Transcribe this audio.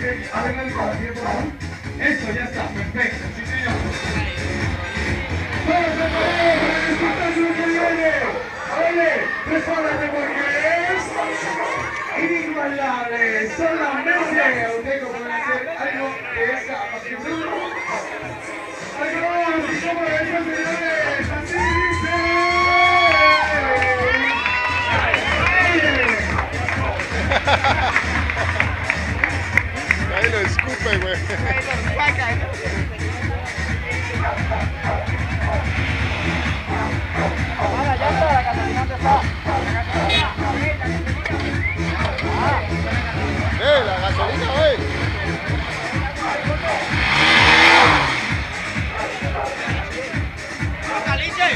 arreglar para tiempo. Eso, ya está, perfecto, sí señor. ¡Vamos a parar para el espectáculo que viene! ¡Oye! ¡Prepárate porque es inigualable! Solamente usted puede hacer algo de esa apasionante. ¡Algo así como eso, señores! ¡Así dice! Ahí lo escupe, güey. Ahí lo saca, ¿no? Ahora ya está, la gasolina ¿dónde está? La gasolina, güey. ¡Caliche!